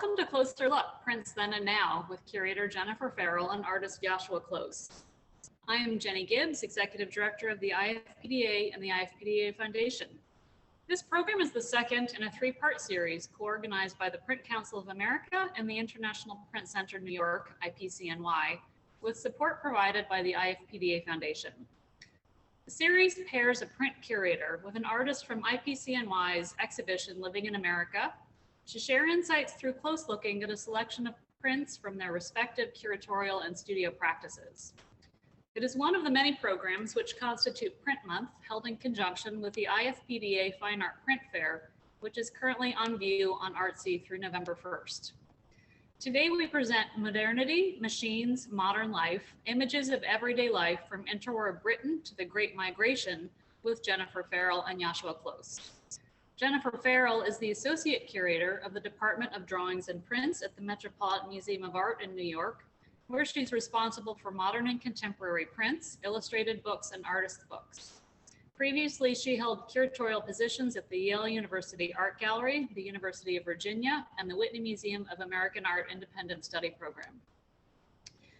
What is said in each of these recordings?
Welcome to Closer Look, Prints Then and Now, with curator Jennifer Farrell and artist Yashua Klos. I am Jenny Gibbs, Executive Director of the IFPDA and the IFPDA Foundation. This program is the second in a three-part series co-organized by the Print Council of America and the International Print Center New York, IPCNY, with support provided by the IFPDA Foundation. The series pairs a print curator with an artist from IPCNY's exhibition Living in America to share insights through close looking at a selection of prints from their respective curatorial and studio practices. It is one of the many programs which constitute Print Month, held in conjunction with the IFPDA Fine Art Print Fair, which is currently on view on Artsy through November 1st. Today we present Modernity, Machines, Modern Life, Images of Everyday Life from Interwar Britain to the Great Migration with Jennifer Farrell and Yashua Klos. Jennifer Farrell is the Associate Curator of the Department of Drawings and Prints at the Metropolitan Museum of Art in New York, where she's responsible for modern and contemporary prints, illustrated books, and artist books. Previously, she held curatorial positions at the Yale University Art Gallery, the University of Virginia, and the Whitney Museum of American Art Independent Study Program.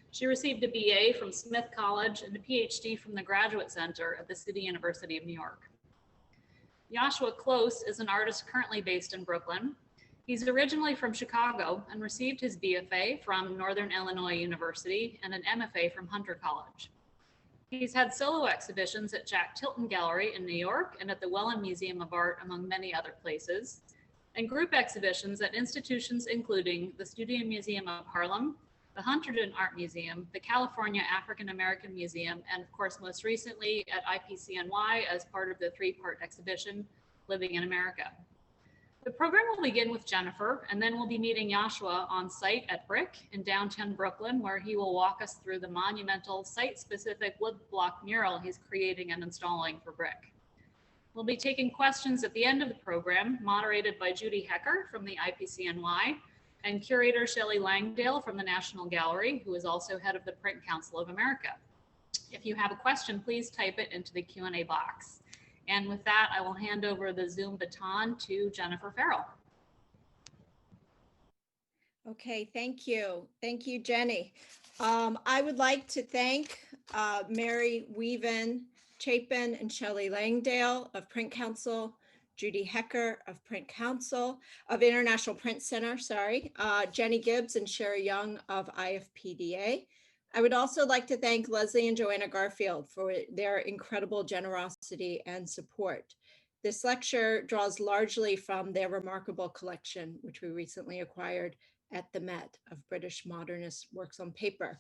She received a BA from Smith College and a PhD from the Graduate Center at the City University of New York. Yashua Klos is an artist currently based in Brooklyn. He's originally from Chicago and received his BFA from Northern Illinois University and an MFA from Hunter College. He's had solo exhibitions at Jack Tilton Gallery in New York and at the Wellen Museum of Art, among many other places, and group exhibitions at institutions including the Studio Museum of Harlem, the Hunterdon Art Museum, the California African American Museum, and of course, most recently at IPCNY as part of the three-part exhibition, Living in America. The program will begin with Jennifer, and then we'll be meeting Yashua on site at Brick in downtown Brooklyn, where he will walk us through the monumental site-specific woodblock mural he's creating and installing for Brick. We'll be taking questions at the end of the program, moderated by Judy Hecker from the IPCNY, and curator Shelley Langdale from the National Gallery, who is also head of the Print Council of America. If you have a question, please type it into the Q&A box. And with that, I will hand over the Zoom baton to Jennifer Farrell. Okay, thank you. Thank you, Jenny. I would like to thank Mary Weaven Chapin and Shelley Langdale of Print Council, Judy Hecker of Print Council, of International Print Center, Jenny Gibbs and Sherry Young of IFPDA. I would also like to thank Leslie and Joanna Garfield for their incredible generosity and support. This lecture draws largely from their remarkable collection, which we recently acquired at the Met of British modernist works on paper.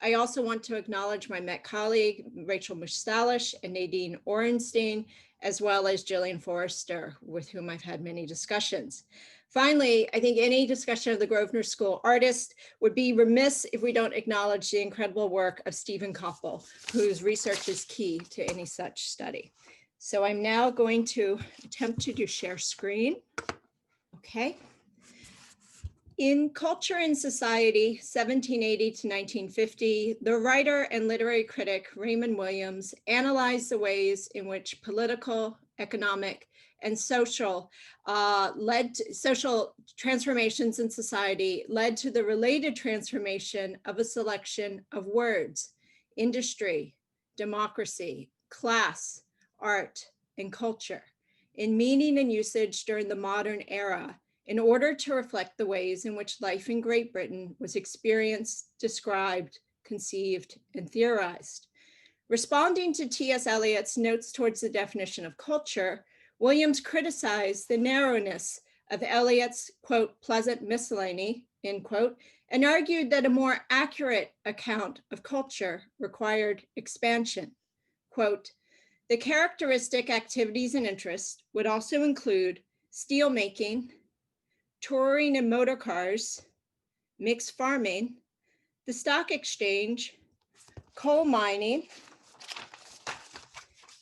I also want to acknowledge my Met colleague, Rachel Mustalish and Nadine Orenstein, as well as Jillian Forrester, with whom I've had many discussions. Finally, I think any discussion of the Grosvenor School artist would be remiss if we don't acknowledge the incredible work of Stephen Koppel, whose research is key to any such study. So I'm now going to attempt to do share screen. Okay. In Culture and Society, 1780 to 1950, the writer and literary critic Raymond Williams analyzed the ways in which political, economic, and social transformations in society led to the related transformation of a selection of words: industry, democracy, class, art, and culture, in meaning and usage during the modern era, in order to reflect the ways in which life in Great Britain was experienced, described, conceived, and theorized. Responding to T.S. Eliot's notes towards the definition of culture, Williams criticized the narrowness of Eliot's, quote, pleasant miscellany, end quote, and argued that a more accurate account of culture required expansion. Quote, the characteristic activities and interests would also include steel making, touring in motor cars, mixed farming, the stock exchange, coal mining,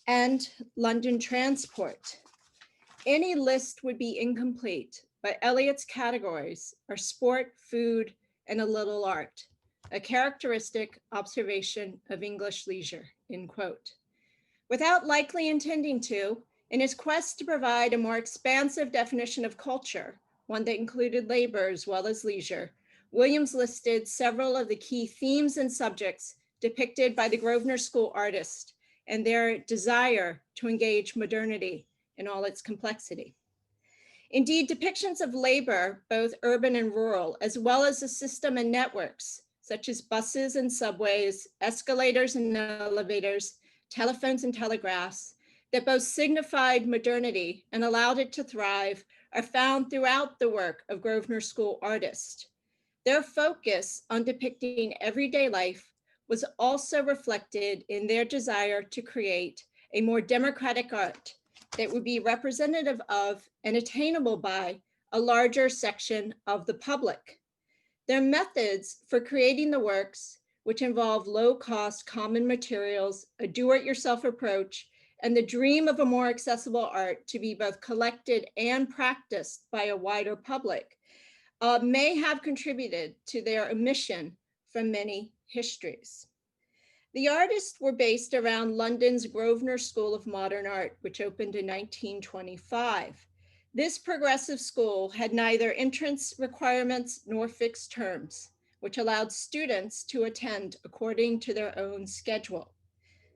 and London transport. Any list would be incomplete, but Eliot's categories are sport, food, and a little art, a characteristic observation of English leisure, end quote. Without likely intending to, in his quest to provide a more expansive definition of culture, one that included labor as well as leisure, Williams listed several of the key themes and subjects depicted by the Grosvenor School artists and their desire to engage modernity in all its complexity. Indeed, depictions of labor, both urban and rural, as well as the system and networks, such as buses and subways, escalators and elevators, telephones and telegraphs, that both signified modernity and allowed it to thrive, are found throughout the work of Grosvenor School artists. Their focus on depicting everyday life was also reflected in their desire to create a more democratic art that would be representative of and attainable by a larger section of the public. Their methods for creating the works, which involve low-cost common materials, a do-it-yourself approach, and the dream of a more accessible art to be both collected and practiced by a wider public, may have contributed to their omission from many histories. The artists were based around London's Grosvenor School of Modern Art, which opened in 1925. This progressive school had neither entrance requirements nor fixed terms, which allowed students to attend according to their own schedule.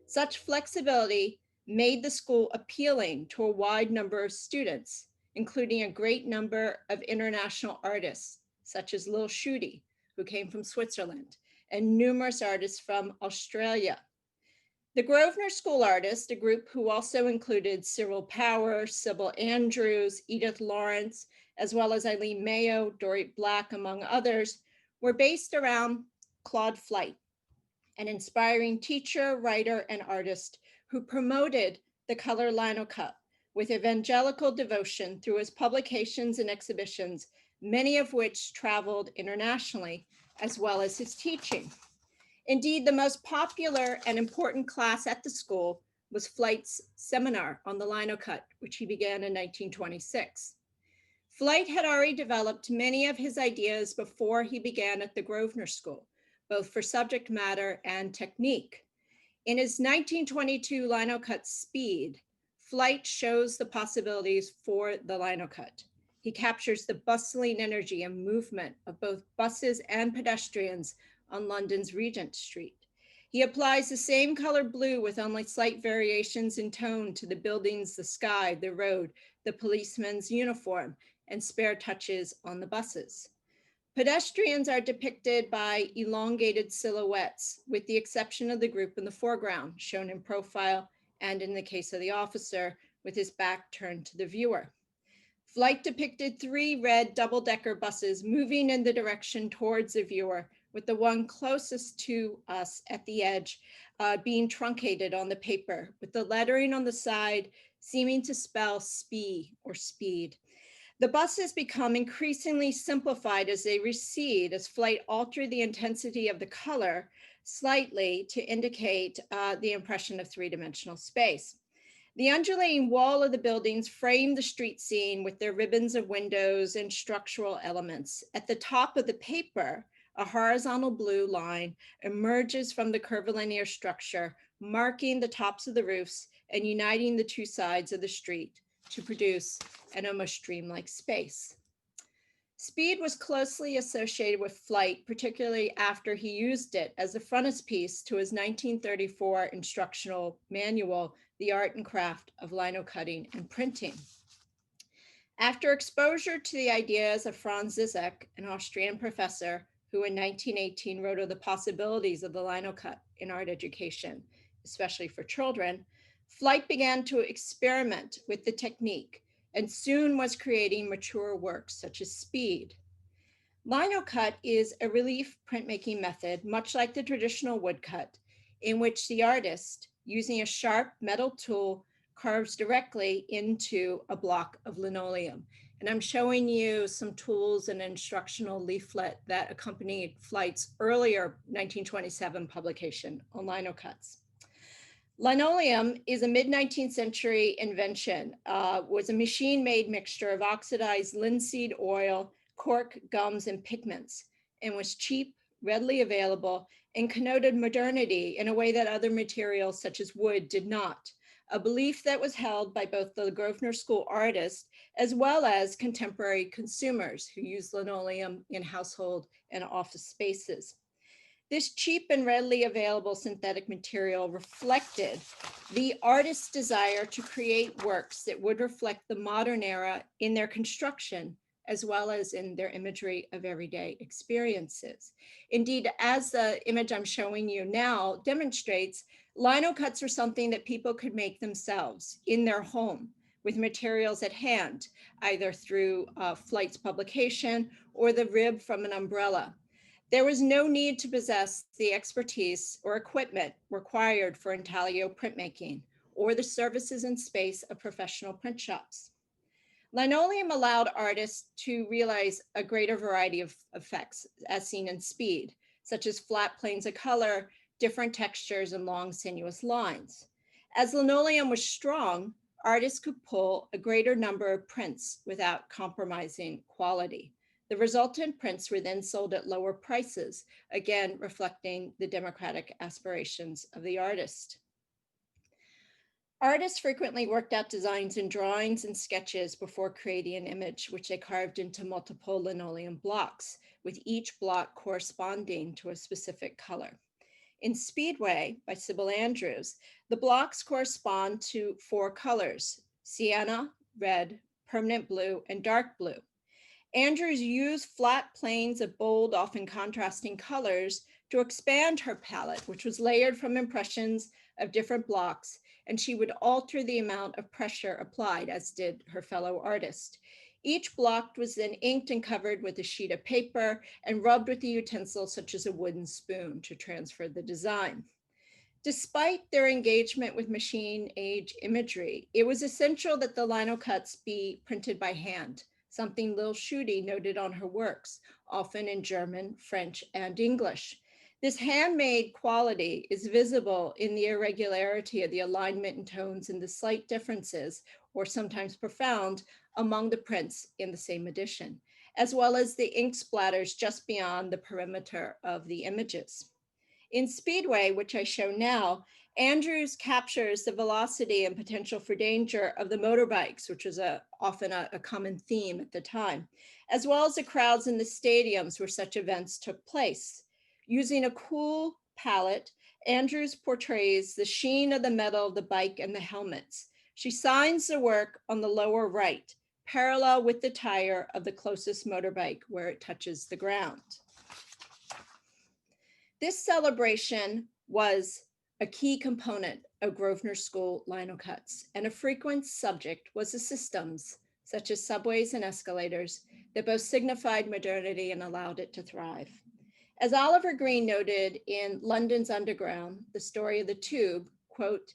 Such flexibility made the school appealing to a wide number of students, including a great number of international artists, such as Lil Schutte, who came from Switzerland, and numerous artists from Australia. The Grosvenor School artists, a group who also included Cyril Power, Sybil Andrews, Edith Lawrence, as well as Eileen Mayo, Dorit Black, among others, were based around Claude Flight, an inspiring teacher, writer, and artist who promoted the color Linocut with evangelical devotion through his publications and exhibitions, many of which traveled internationally, as well as his teaching. Indeed, the most popular and important class at the school was Flight's seminar on the Linocut, which he began in 1926. Flight had already developed many of his ideas before he began at the Grosvenor School, both for subject matter and technique. In his 1922 Linocut Speed, Flight shows the possibilities for the Linocut. He captures the bustling energy and movement of both buses and pedestrians on London's Regent Street. He applies the same color blue with only slight variations in tone to the buildings, the sky, the road, the policeman's uniform, and spare touches on the buses. Pedestrians are depicted by elongated silhouettes, with the exception of the group in the foreground, shown in profile, and in the case of the officer, with his back turned to the viewer. Flight depicted 3 red double-decker buses moving in the direction towards the viewer, with the one closest to us at the edge being truncated on the paper, with the lettering on the side seeming to spell SPEE or speed. The buses become increasingly simplified as they recede, as Flight altered the intensity of the color slightly to indicate the impression of 3-dimensional space. The undulating wall of the buildings frame the street scene with their ribbons of windows and structural elements. At the top of the paper, a horizontal blue line emerges from the curvilinear structure, marking the tops of the roofs and uniting the 2 sides of the street to produce an almost dreamlike space. Speed was closely associated with Flight, particularly after he used it as a frontispiece to his 1934 instructional manual, The Art and Craft of Linocutting and Printing. After exposure to the ideas of Franz Zizek, an Austrian professor who in 1918 wrote of the possibilities of the Linocut in art education, especially for children, Flight began to experiment with the technique and soon was creating mature works such as Speed. Linocut is a relief printmaking method, much like the traditional woodcut, in which the artist, using a sharp metal tool, carves directly into a block of linoleum. And I'm showing you some tools and instructional leaflet that accompanied Flight's earlier 1927 publication on linocuts. Linoleum is a mid-19th century invention, was a machine-made mixture of oxidized linseed oil, cork, gums, and pigments, and was cheap, readily available, and connoted modernity in a way that other materials such as wood did not. a belief that was held by both the Grosvenor School artists as well as contemporary consumers who use linoleum in household and office spaces. This cheap and readily available synthetic material reflected the artist's desire to create works that would reflect the modern era in their construction, as well as in their imagery of everyday experiences. Indeed, as the image I'm showing you now demonstrates, linocuts were something that people could make themselves in their home with materials at hand, either through Flight's publication or the rib from an umbrella. There was no need to possess the expertise or equipment required for intaglio printmaking or the services and space of professional print shops. Linoleum allowed artists to realize a greater variety of effects as seen in Speed, such as flat planes of color, different textures, and long sinuous lines. As linoleum was strong, artists could pull a greater number of prints without compromising quality. The resultant prints were then sold at lower prices, again reflecting the democratic aspirations of the artist. Artists frequently worked out designs in drawings and sketches before creating an image, which they carved into multiple linoleum blocks, with each block corresponding to a specific color. In Speedway by Sybil Andrews, the blocks correspond to 4 colors: sienna, red, permanent blue, and dark blue. Andrews used flat planes of bold, often contrasting colors to expand her palette, which was layered from impressions of different blocks, and she would alter the amount of pressure applied, as did her fellow artist. Each block was then inked and covered with a sheet of paper and rubbed with a utensil such as a wooden spoon to transfer the design. Despite their engagement with machine age imagery, it was essential that the linocuts be printed by hand, something Lil Schutte noted on her works, often in German, French, and English. This handmade quality is visible in the irregularity of the alignment and tones and the slight differences, or sometimes profound, among the prints in the same edition, as well as the ink splatters just beyond the perimeter of the images. In Speedway, which I show now, Andrews captures the velocity and potential for danger of the motorbikes, which was often a common theme at the time, as well as the crowds in the stadiums where such events took place. Using a cool palette, Andrews portrays the sheen of the metal of the bike and the helmets. She signs the work on the lower right, parallel with the tire of the closest motorbike where it touches the ground. This celebration was a key component of Grosvenor School linocuts, and a frequent subject was the systems, such as subways and escalators, that both signified modernity and allowed it to thrive. As Oliver Green noted in London's Underground, the story of the tube, quote,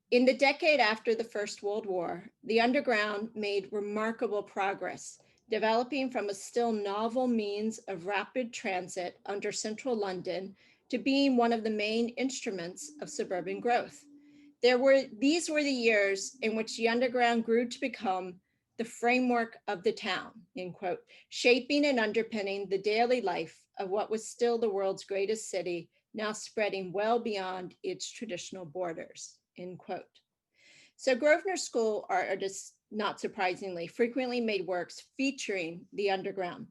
"In the decade after the First World War, the Underground made remarkable progress, developing from a still novel means of rapid transit under central London to being one of the main instruments of suburban growth. These were the years in which the Underground grew to become the framework of the town," end quote, shaping and underpinning the daily life of what was still the world's greatest city, now spreading well beyond its traditional borders, end quote. So Grosvenor School artists, not surprisingly, frequently made works featuring the Underground.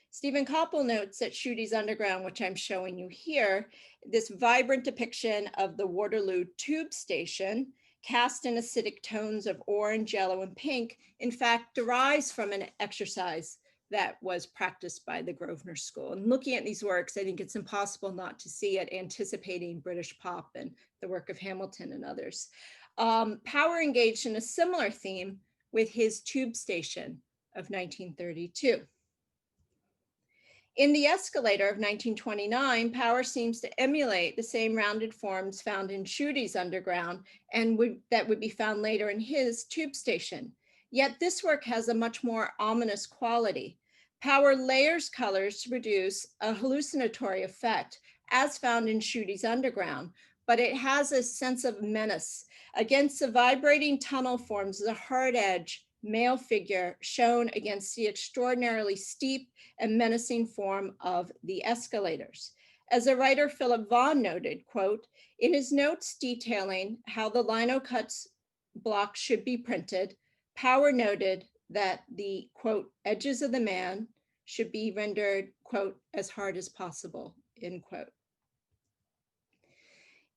Stephen Koppel notes that Schutte's Underground, which I'm showing you here, this vibrant depiction of the Waterloo tube station, cast in acidic tones of orange, yellow, and pink, in fact, derives from an exercise that was practiced by the Grosvenor School. And looking at these works, I think it's impossible not to see it anticipating British pop and the work of Hamilton and others. Power engaged in a similar theme with his tube station of 1932. In the escalator of 1929, Power seems to emulate the same rounded forms found in Schutte's Underground and that would be found later in his tube station. Yet this work has a much more ominous quality. Power layers colors to produce a hallucinatory effect, as found in Schutte's Underground, but it has a sense of menace. Against the vibrating tunnel forms the hard edge male figure shown against the extraordinarily steep and menacing form of the escalators. As the writer Philip Vaughan noted, quote, in his notes detailing how the linocuts block should be printed, Power noted that the, quote, edges of the man should be rendered, quote, as hard as possible, end quote.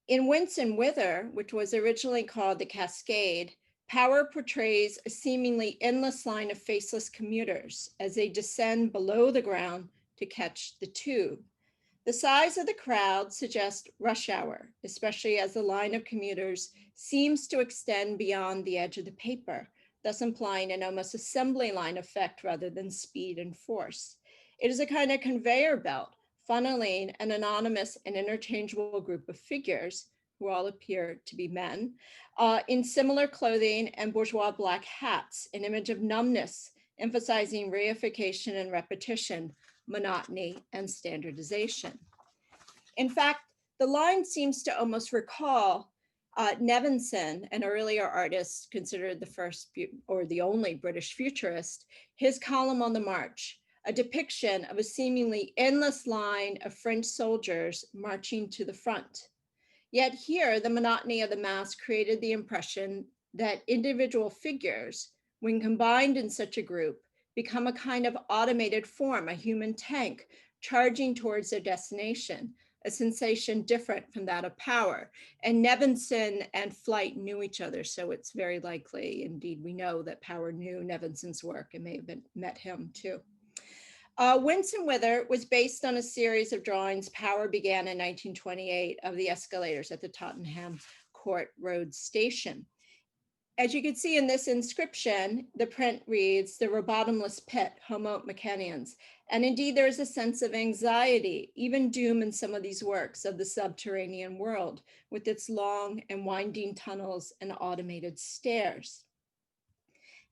In Wince and Wither, which was originally called The Cascade, Power portrays a seemingly endless line of faceless commuters as they descend below the ground to catch the tube. The size of the crowd suggests rush hour, especially as the line of commuters seems to extend beyond the edge of the paper, thus implying an almost assembly line effect rather than speed and force. It is a kind of conveyor belt, funneling an anonymous and interchangeable group of figures, who all appear to be men, in similar clothing and bourgeois black hats, an image of numbness, emphasizing reification and repetition, monotony, and standardization. In fact, the line seems to almost recall Nevinson, an earlier artist considered the first or the only British futurist, his column on the march, a depiction of a seemingly endless line of French soldiers marching to the front. Yet here, the monotony of the mass created the impression that individual figures, when combined in such a group, become a kind of automated form, a human tank, charging towards their destination, a sensation different from that of Power. And Nevinson and Flight knew each other, so it's very likely, indeed we know, that Power knew Nevinson's work and may have met him too. Wince and Wither was based on a series of drawings Power began in 1928 of the escalators at the Tottenham Court Road station. As you can see in this inscription, the print reads, "The bottomless pit, homo mecanians." And indeed, there is a sense of anxiety, even doom in some of these works of the subterranean world, with its long and winding tunnels and automated stairs.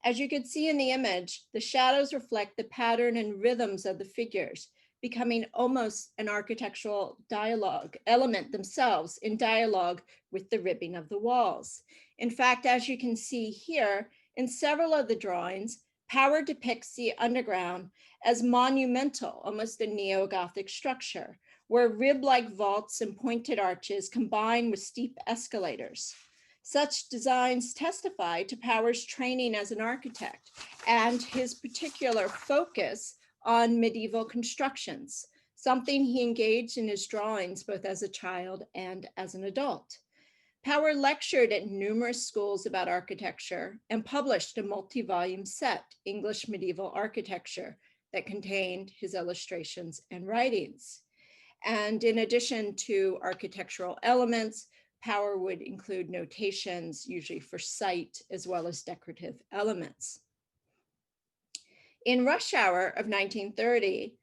As you can see in the image, the shadows reflect the pattern and rhythms of the figures, becoming almost an architectural dialogue element themselves in dialogue with the ribbing of the walls. In fact, as you can see here, in several of the drawings, Power depicts the underground as monumental, almost a neo-Gothic structure, where rib-like vaults and pointed arches combine with steep escalators. Such designs testify to Power's training as an architect and his particular focus on medieval constructions, something he engaged in his drawings both as a child and as an adult. Power lectured at numerous schools about architecture and published a multi-volume set, English Medieval Architecture, that contained his illustrations and writings. And in addition to architectural elements, Power would include notations, usually for site, as well as decorative elements. In Rush Hour of 1930,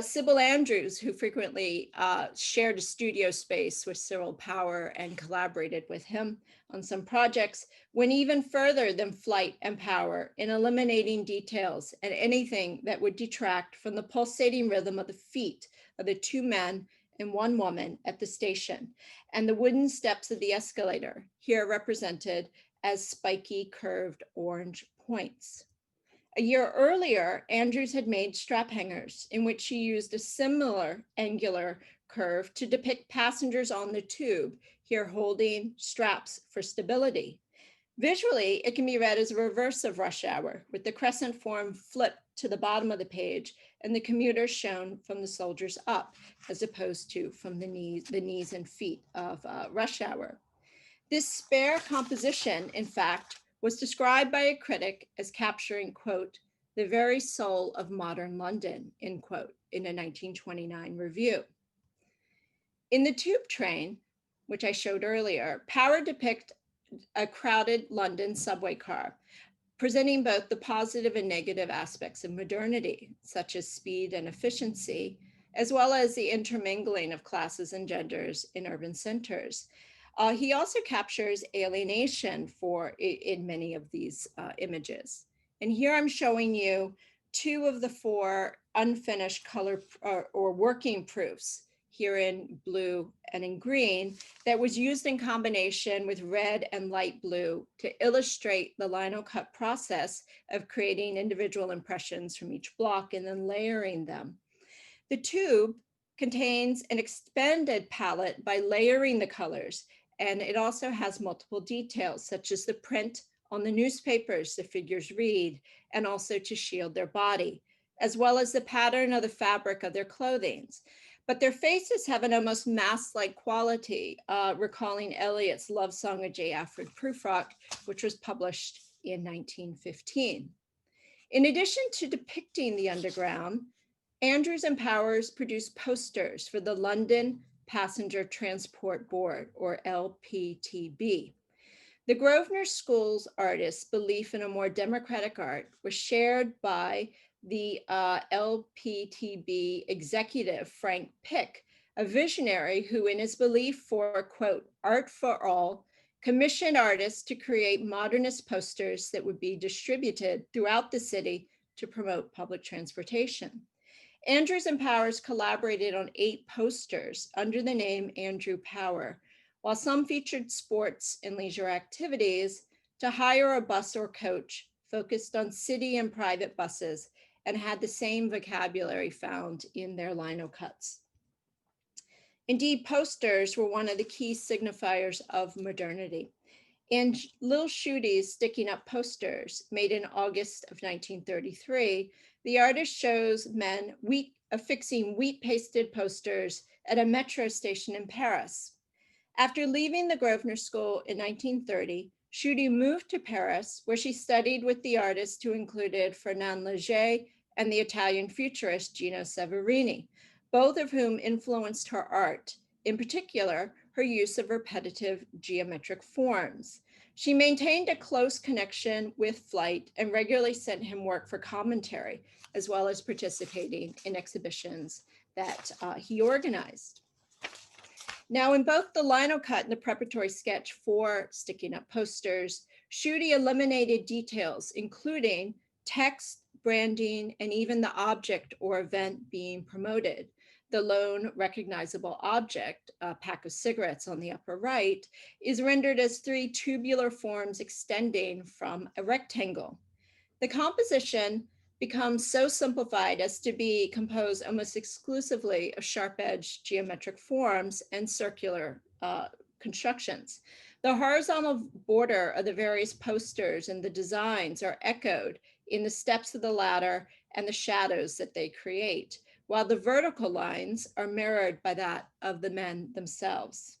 Sybil Andrews, who frequently shared a studio space with Cyril Power and collaborated with him on some projects, went even further than Flight and Power in eliminating details and anything that would detract from the pulsating rhythm of the feet of the two men and one woman at the station, and the wooden steps of the escalator, here represented as spiky curved orange points. A year earlier, Andrews had made strap hangers in which she used a similar angular curve to depict passengers on the tube, here holding straps for stability. Visually, it can be read as a reverse of Rush Hour, with the crescent form flipped to the bottom of the page and the commuters shown from the soldiers up, as opposed to from the knees and feet of Rush Hour. This spare composition, in fact, was described by a critic as capturing, quote, "the very soul of modern London," end quote, in a 1929 review. In the tube train, which I showed earlier, Power depicts a crowded London subway car, presenting both the positive and negative aspects of modernity, such as speed and efficiency, as well as the intermingling of classes and genders in urban centers. He also captures alienation in many of these images. And here I'm showing you two of the four unfinished color or working proofs, here in blue and in green, that was used in combination with red and light blue to illustrate the Linocut process of creating individual impressions from each block and then layering them. The tube contains an expanded palette by layering the colors, And it also has multiple details, such as the print on the newspapers the figures read, and also to shield their body, as well as the pattern of the fabric of their clothing. But their faces have an almost mask-like quality, recalling Eliot's love song of J. Alfred Prufrock, which was published in 1915. In addition to depicting the underground, Andrews and Powers produced posters for the London Passenger Transport Board, or LPTB. The Grosvenor School's artists' belief in a more democratic art was shared by the LPTB executive, Frank Pick, a visionary who, in his belief for, quote, art for all, commissioned artists to create modernist posters that would be distributed throughout the city to promote public transportation. Andrews and Powers collaborated on 8 posters under the name Andrew Power, while some featured sports and leisure activities. To hire a bus or coach focused on city and private buses and had the same vocabulary found in their linocuts. Indeed, posters were one of the key signifiers of modernity. In Lil Schuete's Sticking Up posters, made in August of 1933, the artist shows men affixing wheat-pasted posters at a metro station in Paris. After leaving the Grosvenor School in 1930, Schuete moved to Paris, where she studied with the artists who included Fernand Léger and the Italian futurist Gino Severini, both of whom influenced her art, in particular, her use of repetitive geometric forms. She maintained a close connection with Flight and regularly sent him work for commentary, as well as participating in exhibitions that he organized. Now, in both the linocut and the preparatory sketch for Sticking Up posters, Schuete eliminated details, including text, branding, and even the object or event being promoted. The lone recognizable object, a pack of cigarettes on the upper right, is rendered as 3 tubular forms extending from a rectangle. The composition becomes so simplified as to be composed almost exclusively of sharp-edged geometric forms and circular constructions. The horizontal border of the various posters and the designs are echoed in the steps of the ladder and the shadows that they create, while the vertical lines are mirrored by that of the men themselves.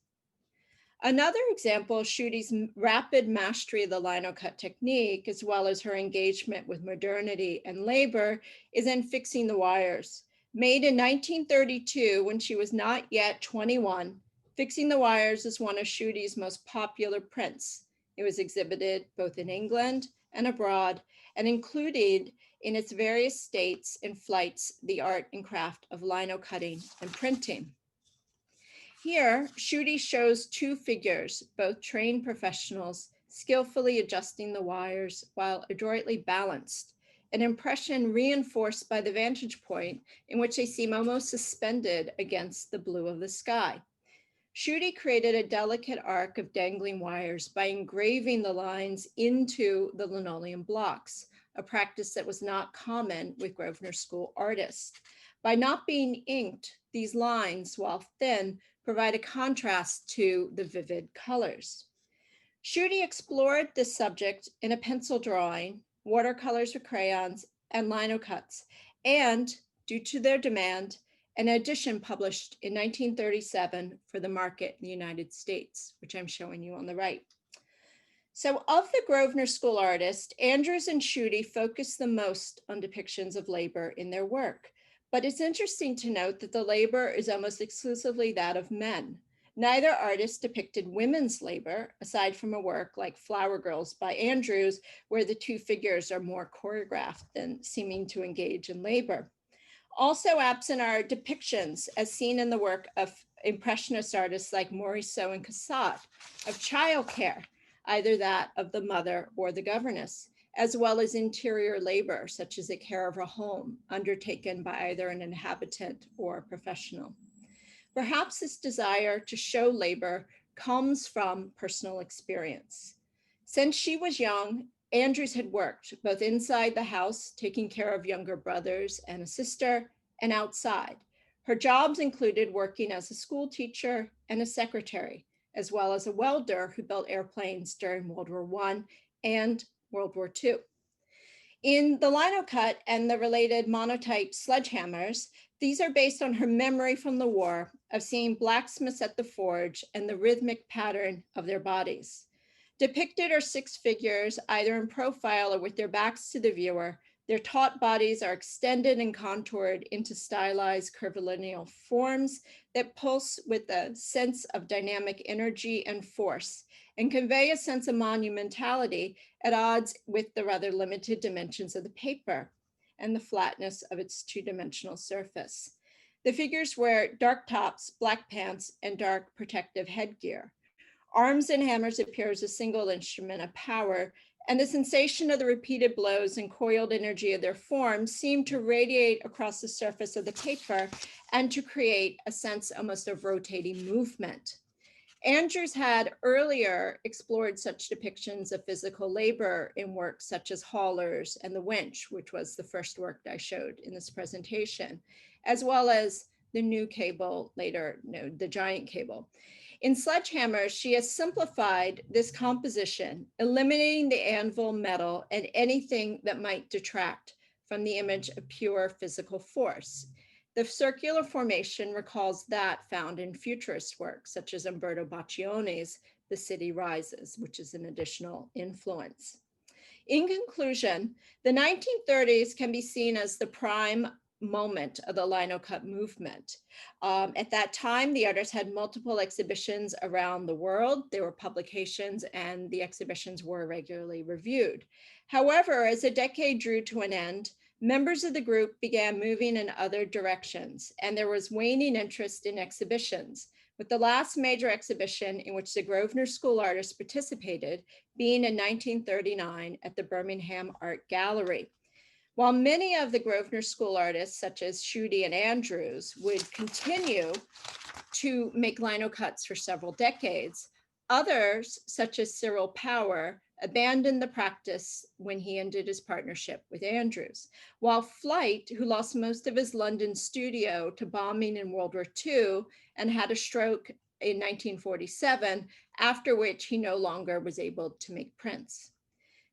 Another example of Schuete's rapid mastery of the linocut technique, as well as her engagement with modernity and labor, is in fixing the wires. Made in 1932, when she was not yet 21, Fixing the Wires is one of Schuete's most popular prints. It was exhibited both in England and abroad, and included in its various states and flights the art and craft of lino cutting and printing. Here, Schuete shows 2 figures, both trained professionals, skillfully adjusting the wires while adroitly balanced, an impression reinforced by the vantage point in which they seem almost suspended against the blue of the sky. Schuete created a delicate arc of dangling wires by engraving the lines into the linoleum blocks, a practice that was not common with Grosvenor School artists. By not being inked, these lines, while thin, provide a contrast to the vivid colors. Schuete explored this subject in a pencil drawing, watercolors with crayons, and linocuts, and due to their demand, an edition published in 1937 for the market in the United States, which I'm showing you on the right. So of the Grosvenor School artists, Andrews and Schuete focused the most on depictions of labor in their work. But it's interesting to note that the labor is almost exclusively that of men. Neither artist depicted women's labor, aside from a work like Flower Girls by Andrews, where the 2 figures are more choreographed than seeming to engage in labor. Also absent are depictions, as seen in the work of Impressionist artists like Morisot and Cassatt, of childcare, either that of the mother or the governess, as well as interior labor, such as the care of a home, undertaken by either an inhabitant or a professional. Perhaps this desire to show labor comes from personal experience. Since she was young, Andrews had worked both inside the house, taking care of younger brothers and a sister, and outside. Her jobs included working as a school teacher and a secretary, as well as a welder who built airplanes during World War I and World War II. In the Linocut and the related monotype sledgehammers, these are based on her memory from the war of seeing blacksmiths at the forge and the rhythmic pattern of their bodies. Depicted are 6 figures, either in profile or with their backs to the viewer. Their taut bodies are extended and contoured into stylized curvilineal forms that pulse with a sense of dynamic energy and force and convey a sense of monumentality at odds with the rather limited dimensions of the paper and the flatness of its 2-dimensional surface. The figures wear dark tops, black pants, and dark protective headgear. Arms and hammers appear as a single instrument of power, and the sensation of the repeated blows and coiled energy of their forms seem to radiate across the surface of the paper and to create a sense almost of rotating movement. Andrews had earlier explored such depictions of physical labor in works such as Haulers and the Winch, which was the first work I showed in this presentation, as well as the new cable, later, the giant cable. In Sledgehammers, she has simplified this composition, eliminating the anvil, metal, and anything that might detract from the image of pure physical force. The circular formation recalls that found in futurist works, such as Umberto Boccioni's The City Rises, which is an additional influence. In conclusion, the 1930s can be seen as the prime moment of the Linocut movement. At that time, the artist had multiple exhibitions around the world. There were publications and the exhibitions were regularly reviewed. However, as the decade drew to an end, members of the group began moving in other directions, and there was waning interest in exhibitions, with the last major exhibition in which the Grosvenor School artists participated being in 1939 at the Birmingham Art Gallery. While many of the Grosvenor School artists, such as Schutte and Andrews, would continue to make linocuts for several decades, others, such as Cyril Power, abandoned the practice when he ended his partnership with Andrews. While Flight, who lost most of his London studio to bombing in World War II and had a stroke in 1947, after which he no longer was able to make prints.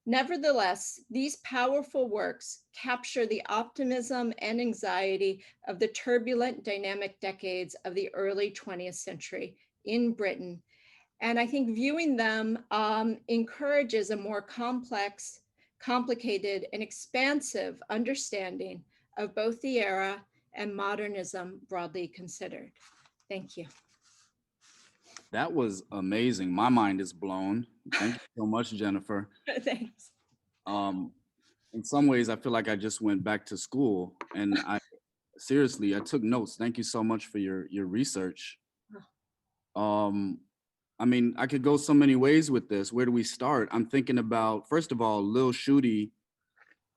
Nevertheless, these powerful works capture the optimism and anxiety of the turbulent dynamic decades of the early 20th century in Britain. And I think viewing them encourages a more complex, complicated, and expansive understanding of both the era and modernism broadly considered. Thank you. That was amazing. My mind is blown. Thank you so much, Jennifer. Thanks. In some ways, I feel like I just went back to school, and I took notes. Thank you so much for your research. I mean, I could go so many ways with this. Where do we start? I'm thinking about, first of all, Lil Schutte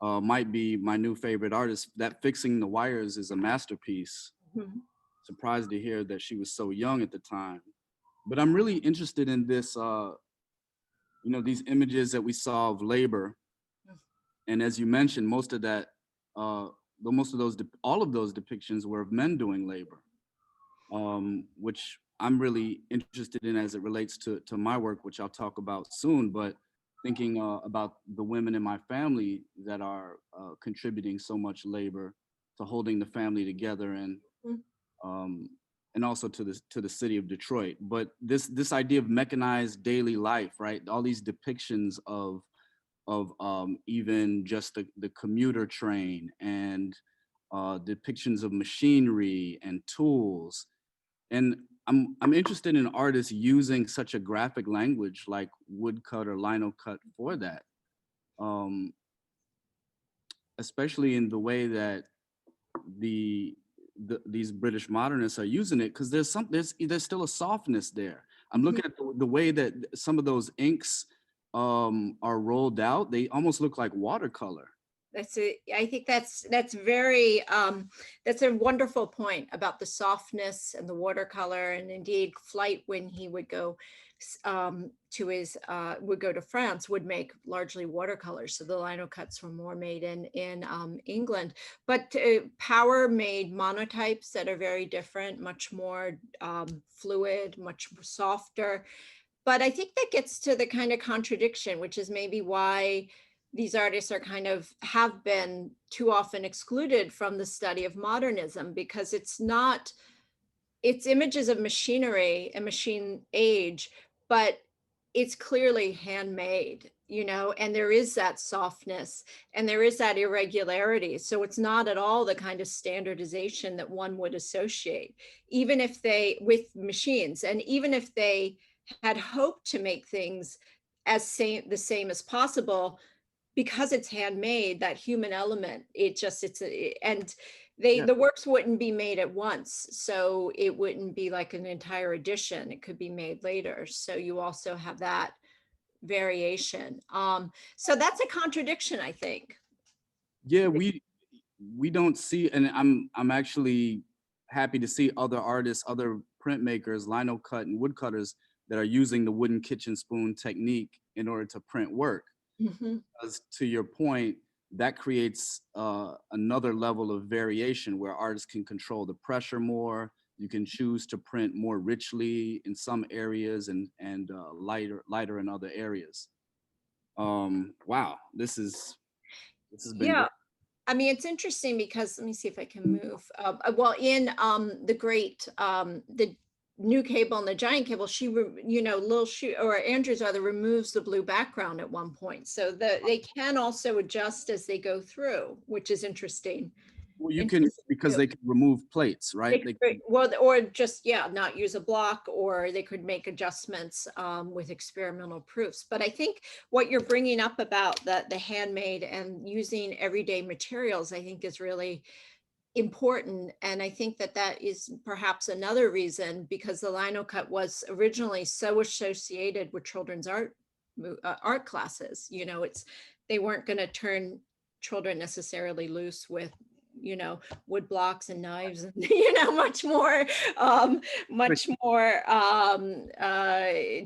might be my new favorite artist. That Fixing the Wires is a masterpiece. Mm-hmm. Surprised to hear that she was so young at the time. But I'm really interested in this, these images that we saw of labor. And as you mentioned, most of those, all of those depictions were of men doing labor, which I'm really interested in as it relates to my work, which I'll talk about soon. But thinking about the women in my family that are contributing so much labor to holding the family together, and also to the city of Detroit. But this idea of mechanized daily life, right? All these depictions of even just the commuter train, and depictions of machinery and tools. And I'm interested in artists using such a graphic language like woodcut or linocut for that, especially in the way that these British modernists are using it, because there's still a softness there. I'm looking at the way that some of those inks are rolled out. They almost look like watercolor. I think that's very, that's a wonderful point about the softness and the watercolor, and indeed Flight, when he would go would go to France, would make largely watercolors. So the linocuts were more made in England, but Power made monotypes that are very different, much more fluid, much softer. But I think that gets to the kind of contradiction, which is maybe why these artists are have been too often excluded from the study of modernism, because it's images of machinery and machine age, but it's clearly handmade, and there is that softness and there is that irregularity. So it's not at all the kind of standardization that one would associate, even if with machines, and even if they had hoped to make things the same as possible, because it's handmade, that human element, and the works wouldn't be made at once. So it wouldn't be like an entire edition. It could be made later. So you also have that variation. So that's a contradiction, I think. Yeah, we don't see, and I'm actually happy to see other artists, other printmakers, linocut and woodcutters that are using the wooden kitchen spoon technique in order to print work. Because to your point, that creates another level of variation where artists can control the pressure more. You can choose to print more richly in some areas and lighter in other areas. Wow, this has been great. I mean, it's interesting because, let me see if I can move. Well, in the great, the New Cable and the Giant Cable, she, Andrews rather, removes the blue background at one point. So they can also adjust as they go through, which is interesting. Well, you can, because they can remove plates, right? Well, or just, not use a block, or they could make adjustments with experimental proofs. But I think what you're bringing up about the handmade and using everyday materials, I think is really important. And I think that is perhaps another reason, because the linocut was originally so associated with children's art classes. They weren't going to turn children necessarily loose with wood blocks and knives and much more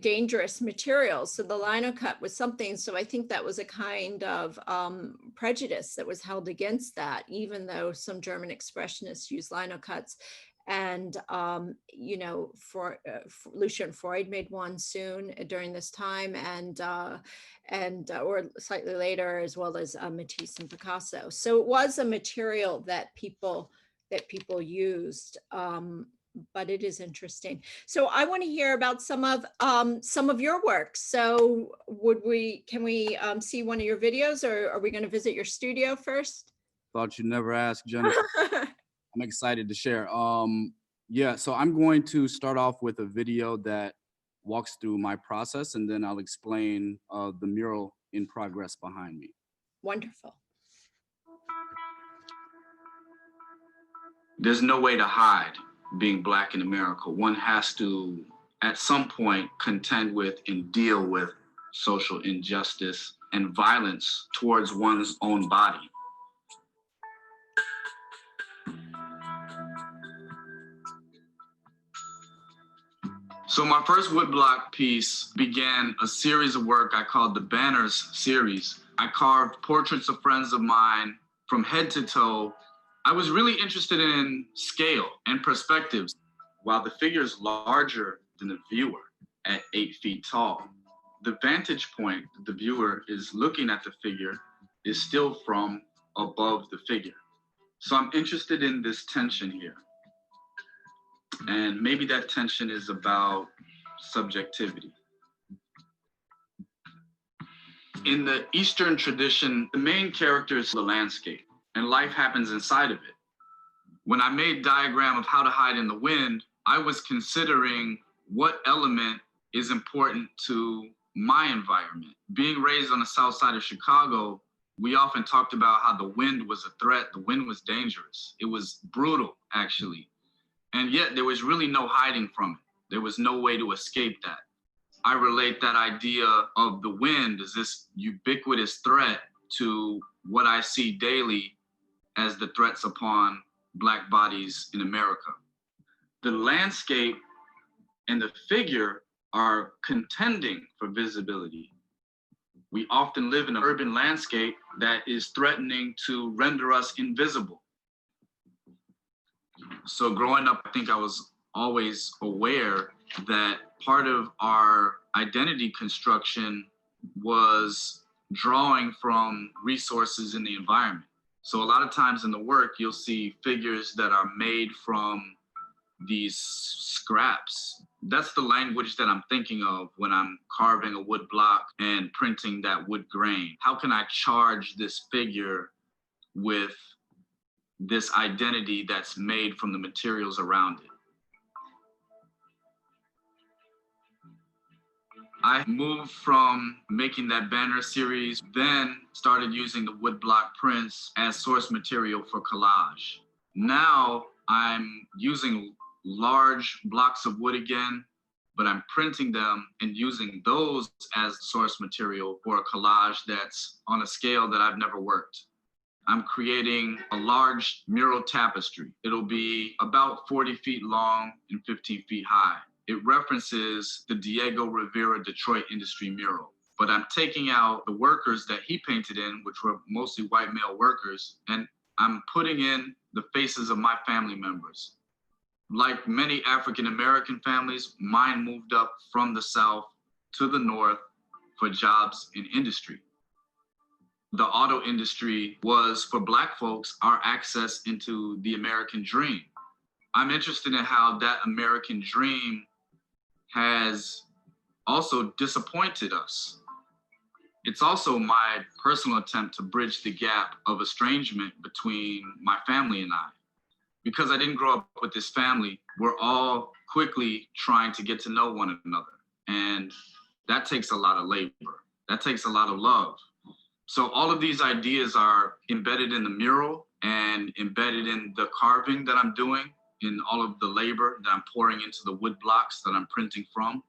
dangerous materials. So the linocut was something. So I think that was a kind of prejudice that was held against that, even though some German expressionists used linocuts. And for Lucian Freud made one soon during this time, or slightly later, as well as Matisse and Picasso. So it was a material that people used, but it is interesting. So I want to hear about some of your work. So can we see one of your videos, or are we going to visit your studio first? Thought you'd never ask, Jennifer. I'm excited to share. Yeah, so I'm going to start off with a video that walks through my process, and then I'll explain the mural in progress behind me. Wonderful. There's no way to hide being Black in America. One has to, at some point, contend with and deal with social injustice and violence towards one's own body. So my first woodblock piece began a series of work I called the Banners series. I carved portraits of friends of mine from head to toe. I was really interested in scale and perspectives. While the figure is larger than the viewer at 8 feet tall, the vantage point that the viewer is looking at the figure is still from above the figure. So I'm interested in this tension here. And maybe that tension is about subjectivity. In the Eastern tradition, the main character is the landscape, and life happens inside of it. When I made diagram of how to hide in the wind, I was considering what element is important to my environment. Being raised on the south side of Chicago, we often talked about how the wind was a threat. The wind was dangerous. It was brutal, actually. And yet there was really no hiding from it. There was no way to escape that. I relate that idea of the wind as this ubiquitous threat to what I see daily as the threats upon Black bodies in America. The landscape and the figure are contending for visibility. We often live in an urban landscape that is threatening to render us invisible. So growing up, I think I was always aware that part of our identity construction was drawing from resources in the environment. So a lot of times in the work, you'll see figures that are made from these scraps. That's the language that I'm thinking of when I'm carving a wood block and printing that wood grain. How can I charge this figure with this identity that's made from the materials around it? I moved from making that banner series, then started using the woodblock prints as source material for collage. Now I'm using large blocks of wood again, but I'm printing them and using those as source material for a collage that's on a scale that I've never worked. I'm creating a large mural tapestry. It'll be about 40 feet long and 15 feet high. It references the Diego Rivera Detroit industry mural, but I'm taking out the workers that he painted in, which were mostly white male workers, and I'm putting in the faces of my family members. Like many African-American families, mine moved up from the South to the North for jobs in industry. The auto industry was, for Black folks, our access into the American dream. I'm interested in how that American dream has also disappointed us. It's also my personal attempt to bridge the gap of estrangement between my family and I. Because I didn't grow up with this family, we're all quickly trying to get to know one another. And that takes a lot of labor. That takes a lot of love. So all of these ideas are embedded in the mural and embedded in the carving that I'm doing, in all of the labor that I'm pouring into the wood blocks that I'm printing from.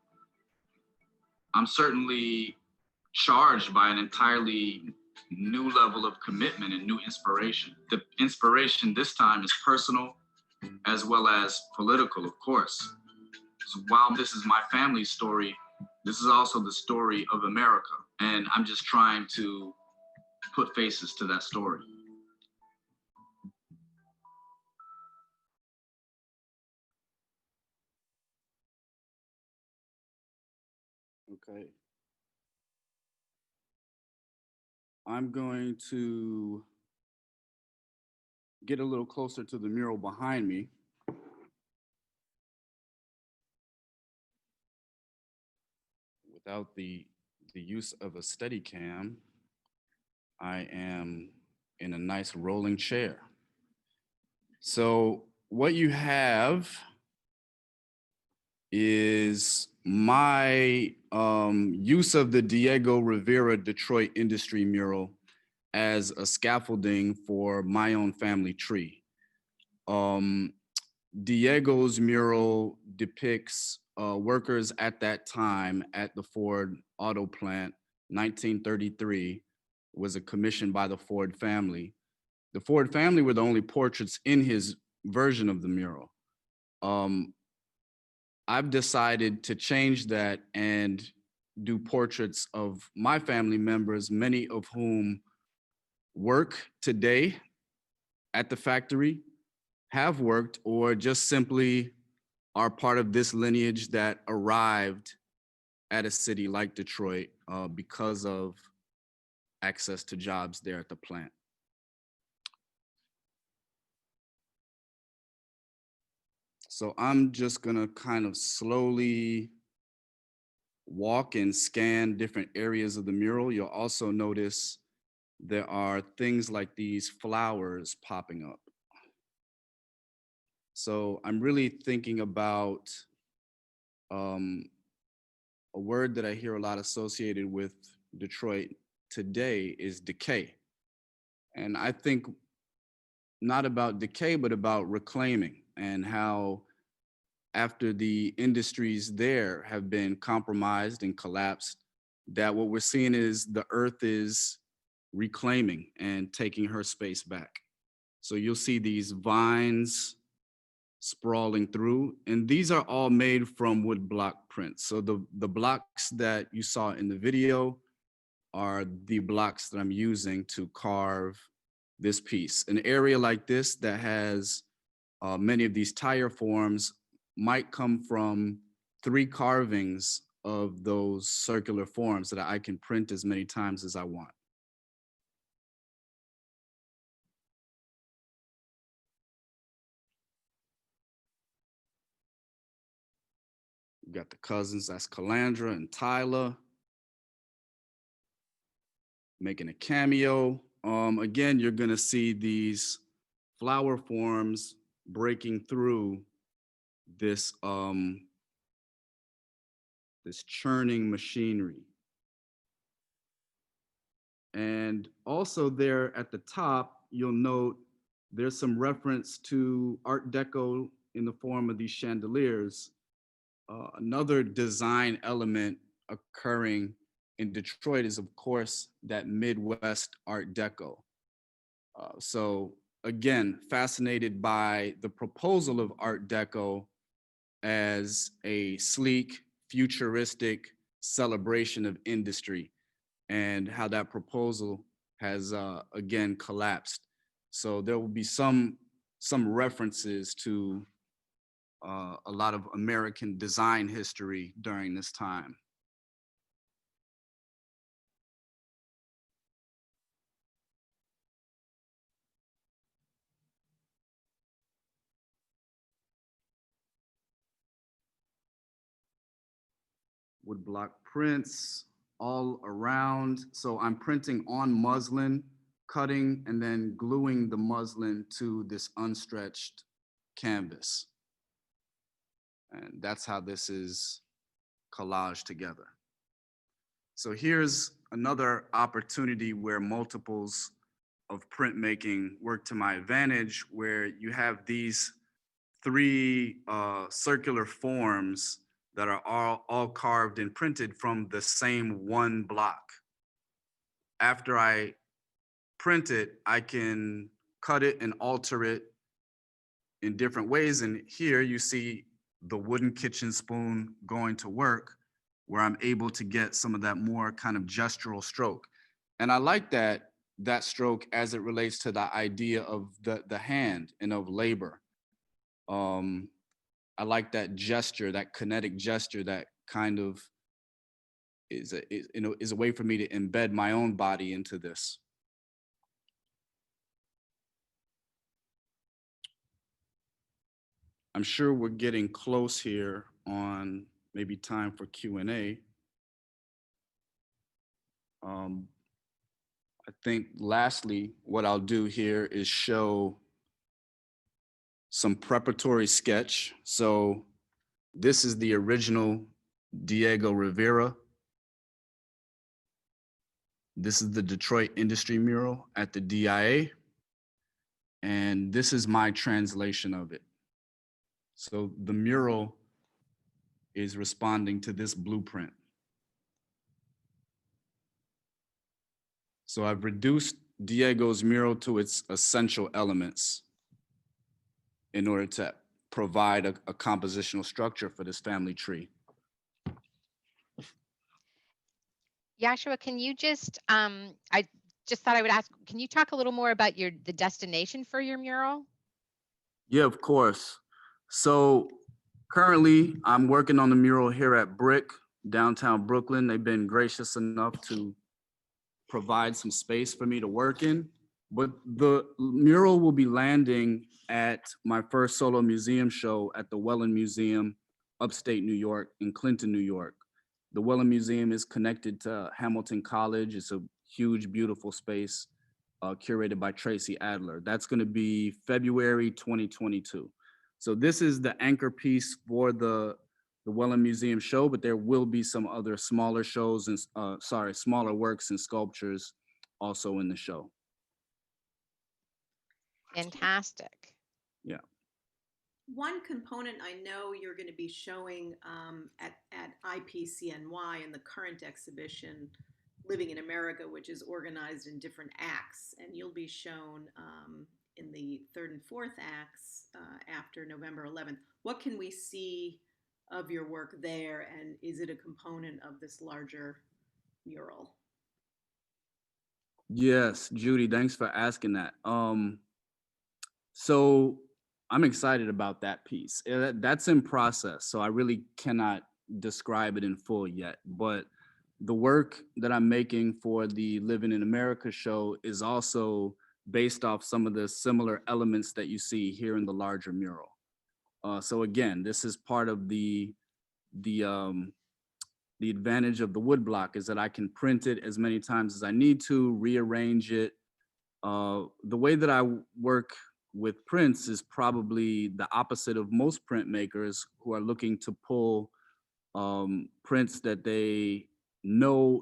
I'm certainly charged by an entirely new level of commitment and new inspiration. The inspiration this time is personal as well as political, of course. So while this is my family's story, this is also the story of America. And I'm just trying to put faces to that story. Okay. I'm going to get a little closer to the mural behind me. Without the use of a Steadicam, I am in a nice rolling chair. So what you have is my use of the Diego Rivera Detroit industry mural as a scaffolding for my own family tree. Diego's mural depicts workers at that time at the Ford auto plant, 1933, was a commission by the Ford family. The Ford family were the only portraits in his version of the mural. I've decided to change that and do portraits of my family members, many of whom work today at the factory, have worked, or just simply are part of this lineage that arrived at a city like Detroit because of access to jobs there at the plant. So I'm just gonna kind of slowly walk and scan different areas of the mural. You'll also notice there are things like these flowers popping up. So I'm really thinking about a word that I hear a lot associated with Detroit today is decay. And I think not about decay, but about reclaiming, and how after the industries there have been compromised and collapsed, that what we're seeing is the earth is reclaiming and taking her space back. So you'll see these vines sprawling through, and these are all made from wood block prints. So the blocks that you saw in the video are the blocks that I'm using to carve this piece. An area like this that has many of these tire forms might come from 3 carvings of those circular forms that I can print as many times as I want. We've got the cousins, that's Calandra and Tyler, making a cameo. Again, you're gonna see these flower forms breaking through this, this churning machinery. And also there at the top, you'll note there's some reference to Art Deco in the form of these chandeliers. Another design element occurring in Detroit is, of course, that Midwest Art Deco. So again, fascinated by the proposal of Art Deco as a sleek, futuristic celebration of industry, and how that proposal has again collapsed. So there will be some references to a lot of American design history during this time. Wood block prints all around. So I'm printing on muslin, cutting and then gluing the muslin to this unstretched canvas. And that's how this is collaged together. So here's another opportunity where multiples of printmaking work to my advantage, where you have these 3 circular forms that are all carved and printed from the same one block. After I print it, I can cut it and alter it in different ways. And here you see the wooden kitchen spoon going to work, where I'm able to get some of that more kind of gestural stroke. And I like that stroke as it relates to the idea of the hand and of labor. I like that gesture, that kinetic gesture that kind of is a way for me to embed my own body into this. I'm sure we're getting close here on maybe time for Q&A. I think lastly, what I'll do here is show some preparatory sketch. So this is the original Diego Rivera. This is the Detroit Industry Mural at the DIA. And this is my translation of it. So the mural is responding to this blueprint. So I've reduced Diego's mural to its essential elements in order to provide a compositional structure for this family tree. Yashua, can you just, I just thought I would ask, can you talk a little more about the destination for your mural? Yeah, of course. So currently I'm working on the mural here at Brick, downtown Brooklyn. They've been gracious enough to provide some space for me to work in. But the mural will be landing at my first solo museum show at the Wellen Museum, upstate New York, in Clinton, New York. The Wellen Museum is connected to Hamilton College. It's a huge, beautiful space curated by Tracy Adler. That's going to be February 2022. So this is the anchor piece for the Wellen Museum show, but there will be some other smaller shows and smaller works and sculptures also in the show. Fantastic. Yeah. One component I know you're going to be showing at IPCNY in the current exhibition Living in America, which is organized in different acts, and you'll be shown in the third and fourth acts after November 11th. What can we see of your work there, and is it a component of this larger mural? Yes, Judy, thanks for asking that. So I'm excited about that piece. That's in process, so I really cannot describe it in full yet. But the work that I'm making for the Living in America show is also based off some of the similar elements that you see here in the larger mural. So again, this is part of the um, the advantage of the woodblock is that I can print it as many times as I need to, rearrange it. The way that I work with prints is probably the opposite of most printmakers who are looking to pull prints that they know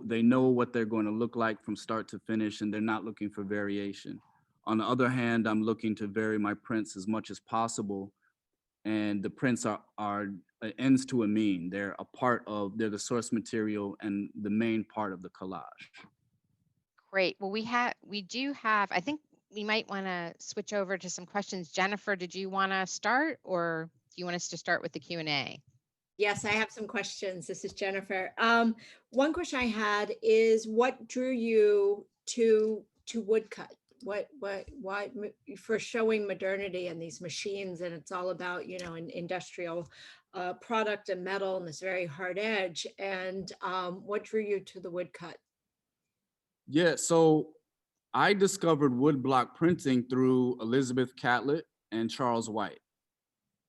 what they're going to look like from start to finish, and they're not looking for variation. On the other hand, I'm looking to vary my prints as much as possible, and the prints are ends to a mean. They're the source material and the main part of the collage. Great. Well, we do have, I think we might want to switch over to some questions. Jennifer, did you want to start, or do you want us to start with the Q&A? Yes, I have some questions. This is Jennifer. One question I had is what drew you to woodcut? Why for showing modernity and these machines, and it's all about, an industrial product and metal and this very hard edge. And what drew you to the woodcut? Yeah, so I discovered woodblock printing through Elizabeth Catlett and Charles White.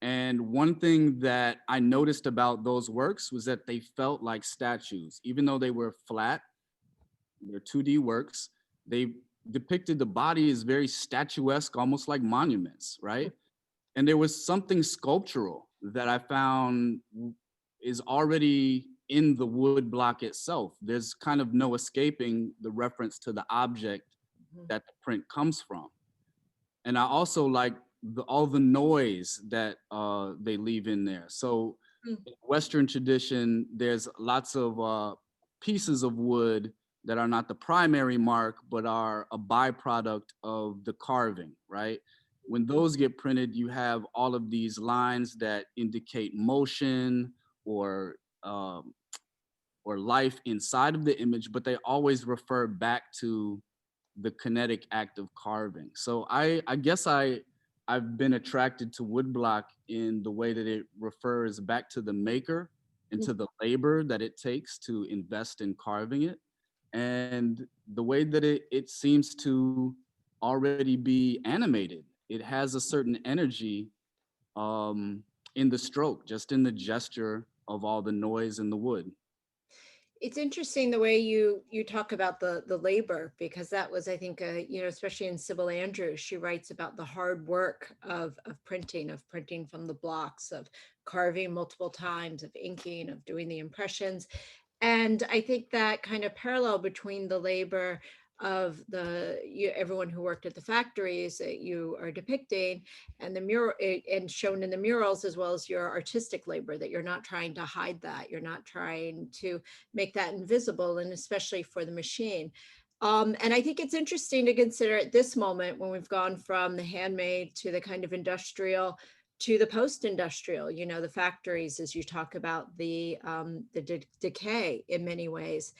And one thing that I noticed about those works was that they felt like statues. Even though they were flat, they're 2D works, they depicted the body as very statuesque, almost like monuments, right? And there was something sculptural that I found is already in the wood block itself. There's kind of no escaping the reference to the object that the print comes from. And I also like all the noise that they leave in there. So in Western tradition, there's lots of pieces of wood that are not the primary mark, but are a byproduct of the carving, right? When those get printed, you have all of these lines that indicate motion or um, or life inside of the image, but they always refer back to the kinetic act of carving. So I guess I've been attracted to woodblock in the way that it refers back to the maker and to the labor that it takes to invest in carving it, and the way that it seems to already be animated. It has a certain energy um, in the stroke, just in the gesture of all the noise in the wood. It's interesting the way you talk about the labor, because that was, I think, especially in Sybil Andrews, she writes about the hard work of printing from the blocks, of carving multiple times, of inking, of doing the impressions. And I think that kind of parallel between the labor of everyone who worked at the factories that you are depicting, and the mural, and shown in the murals, as well as your artistic labor, that you're not trying to hide that, you're not trying to make that invisible, and especially for the machine. And I think it's interesting to consider at this moment, when we've gone from the handmade to the kind of industrial to the post-industrial, the factories, as you talk about the decay in many ways.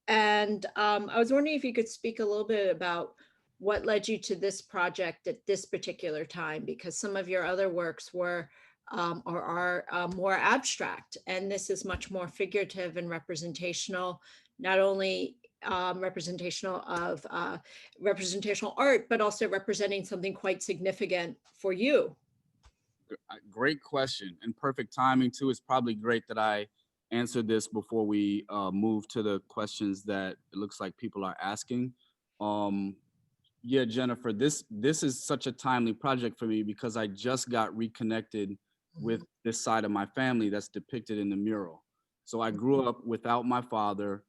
And I was wondering if you could speak a little bit about what led you to this project at this particular time, because some of your other works were or are more abstract, and this is much more figurative and representational, not only representational of representational art, but also representing something quite significant for you. Great question, and perfect timing too. It's probably great that I answered this before we move to the questions that it looks like people are asking. Yeah, Jennifer, this is such a timely project for me because I just got reconnected with this side of my family that's depicted in the mural. So I grew up without my father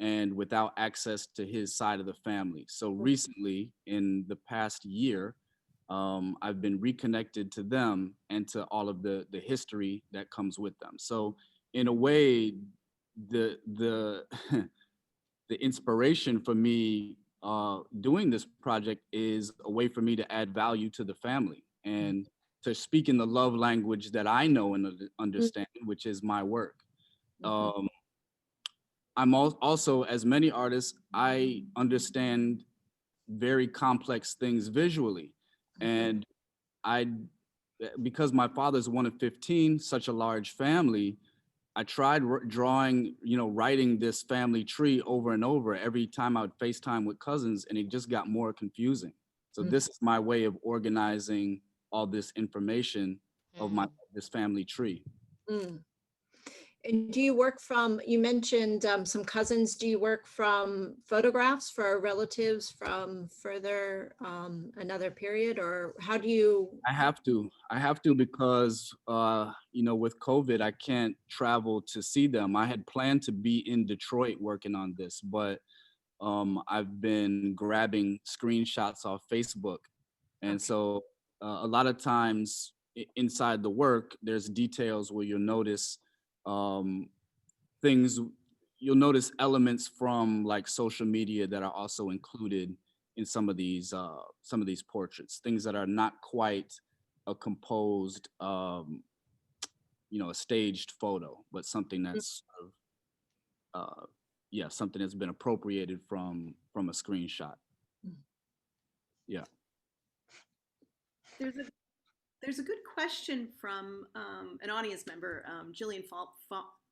and without access to his side of the family. So recently, in the past year, I've been reconnected to them and to all of the history that comes with them. So in a way, the the inspiration for me doing this project is a way for me to add value to the family and to speak in the love language that I know and understand, which is my work. I'm also, as many artists, I understand very complex things visually. And because my father's one of 15, such a large family, I tried drawing, writing this family tree over and over every time I would FaceTime with cousins, and it just got more confusing. So this is my way of organizing all this information of this family tree. Mm. And do you work from, you mentioned some cousins, do you work from photographs for relatives from further, another period, or how do you? I have to because, with COVID, I can't travel to see them. I had planned to be in Detroit working on this, but I've been grabbing screenshots off Facebook. And so a lot of times inside the work, there's details where you'll notice things, you'll notice elements from like social media that are also included in some of these portraits, things that are not quite a composed, a staged photo, but something that's something that's been appropriated from a screenshot. Yeah. There's a good question from an audience member, Jillian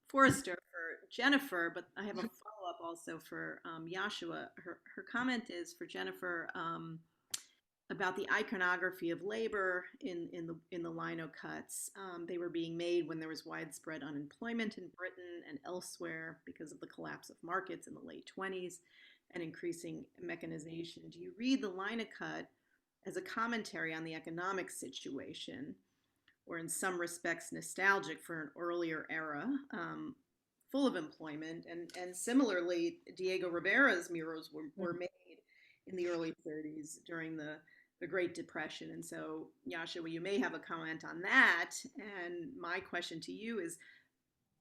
Forrester, for Jennifer, but I have a follow-up also for Yashua. Her comment is for Jennifer about the iconography of labor in the Linocuts. They were being made when there was widespread unemployment in Britain and elsewhere because of the collapse of markets in the late 20s and increasing mechanization. Do you read the Linocut as a commentary on the economic situation, or in some respects nostalgic for an earlier era full of employment? And similarly, Diego Rivera's murals were made in the early 30s during the Great Depression. And so, Yashua, you may have a comment on that. And my question to you is,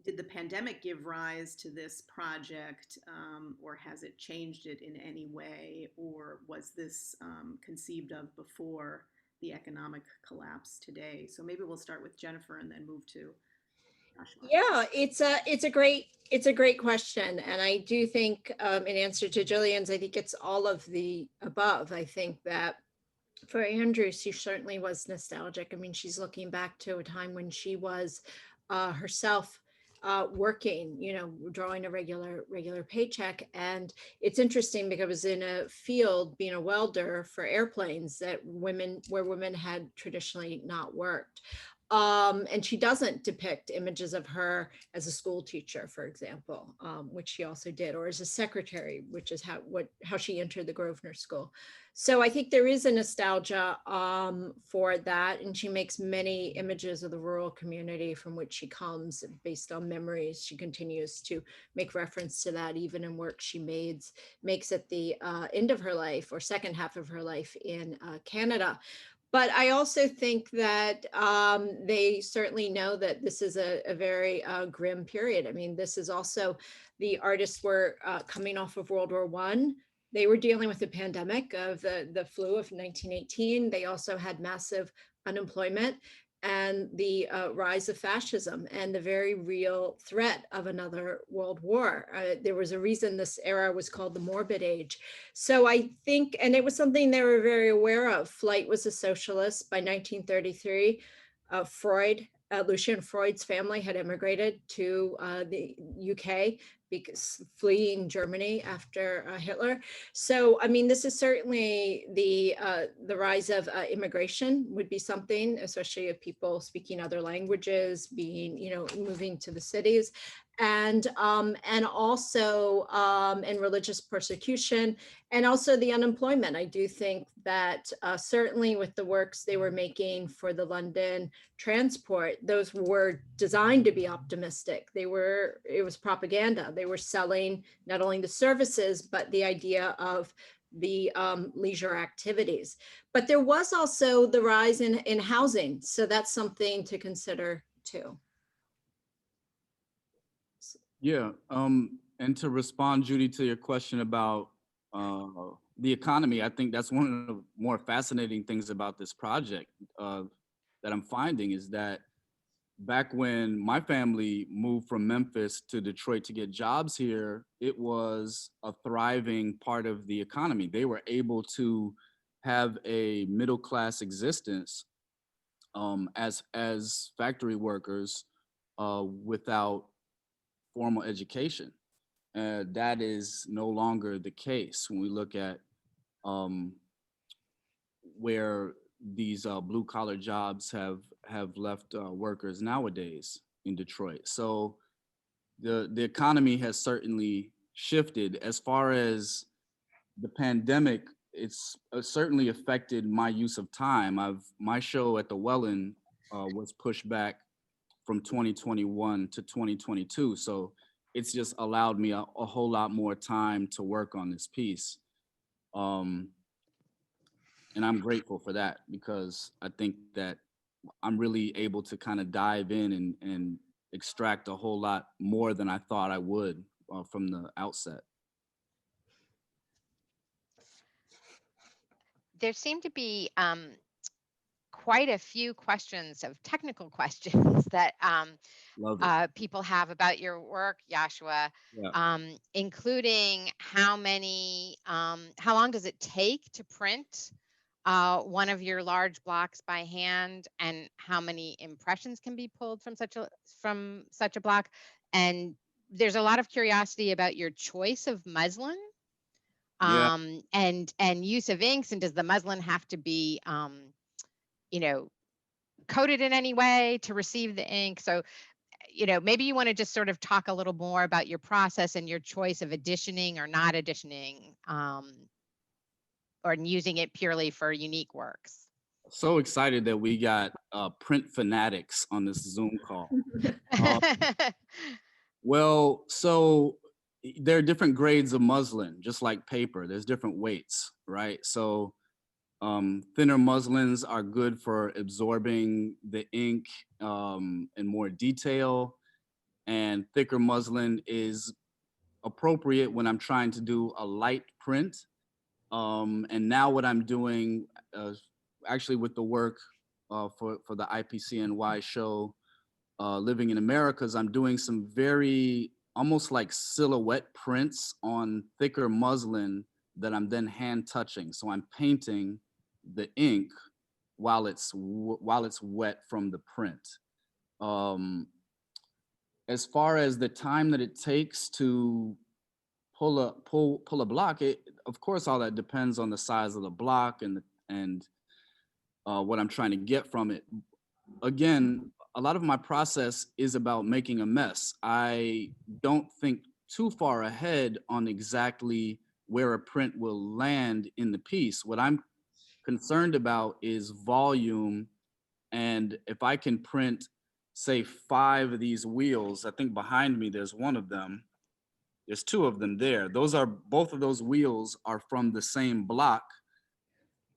did the pandemic give rise to this project, or has it changed it in any way, or was this conceived of before the economic collapse today? So maybe we'll start with Jennifer and then move to Yashua. Yeah, it's a great question, and I do think, in answer to Jillian's, I think it's all of the above. I think that for Andrew, she certainly was nostalgic. I mean, she's looking back to a time when she was herself working, drawing a regular paycheck. And it's interesting because I was in a field being a welder for airplanes where women had traditionally not worked. And she doesn't depict images of her as a school teacher, for example, which she also did, or as a secretary, which is how she entered the Grosvenor School. So I think there is a nostalgia for that, and she makes many images of the rural community from which she comes based on memories. She continues to make reference to that even in work she makes at the end of her life or second half of her life in Canada. But I also think that they certainly know that this is a very grim period. I mean, this is also, the artists were coming off of World War I. They were dealing with the pandemic of the flu of 1918. They also had massive unemployment and the rise of fascism and the very real threat of another world war. There was a reason this era was called the morbid age. So I think, and it was something they were very aware of. Flight was a socialist. By 1933, Lucian Freud's family had immigrated to the UK because fleeing Germany after Hitler. So, I mean, this is certainly the rise of immigration would be something, especially of people speaking other languages, moving to the cities, and also and religious persecution, and also the unemployment. I do think that certainly with the works they were making for the London transport, those were designed to be optimistic. It was propaganda. They were selling not only the services, but the idea of the leisure activities. But there was also the rise in housing. So that's something to consider too. Yeah, and to respond, Judy, to your question about the economy, I think that's one of the more fascinating things about this project that I'm finding is that back when my family moved from Memphis to Detroit to get jobs here, it was a thriving part of the economy. They were able to have a middle class existence as factory workers without formal education. That is no longer the case when we look at um, where these blue collar jobs have left workers nowadays in Detroit. So the economy has certainly shifted. As far as the pandemic, it's certainly affected my use of time. My show at the Welland was pushed back from 2021 to 2022. So it's just allowed me a whole lot more time to work on this piece. Um, and I'm grateful for that because I think that I'm really able to kind of dive in and extract a whole lot more than I thought I would from the outset. There seem to be quite a few questions of technical questions that Love it. people have about your work, Yashua, Yeah. including how long does it take to print one of your large blocks by hand, and how many impressions can be pulled from such a block? And there's a lot of curiosity about your choice of muslin Yeah. and use of inks, and does the muslin have to be you know coated in any way to receive the ink? So maybe you want to just sort of talk a little more about your process and your choice of editioning or not editioning, or using it purely for unique works. So excited that we got print fanatics on this Zoom call. Uh, well, so there are different grades of muslin, just like paper. There's different weights, right? So thinner muslins are good for absorbing the ink in more detail, and thicker muslin is appropriate when I'm trying to do a light print. And now what I'm doing, actually with the work for the IPCNY show, Living in Americas, I'm doing some very almost like silhouette prints on thicker muslin that I'm then hand touching. So I'm painting the ink while it's wet from the print. As far as the time that it takes to pull a block, of course all that depends on the size of the block and what I'm trying to get from it. Again, a lot of my process is about making a mess. I don't think too far ahead on exactly where a print will land in the piece. What I'm concerned about is volume, and if I can print, say, 5 of these wheels, I think behind me there's one of them. There's 2 of them there. Both of those wheels are from the same block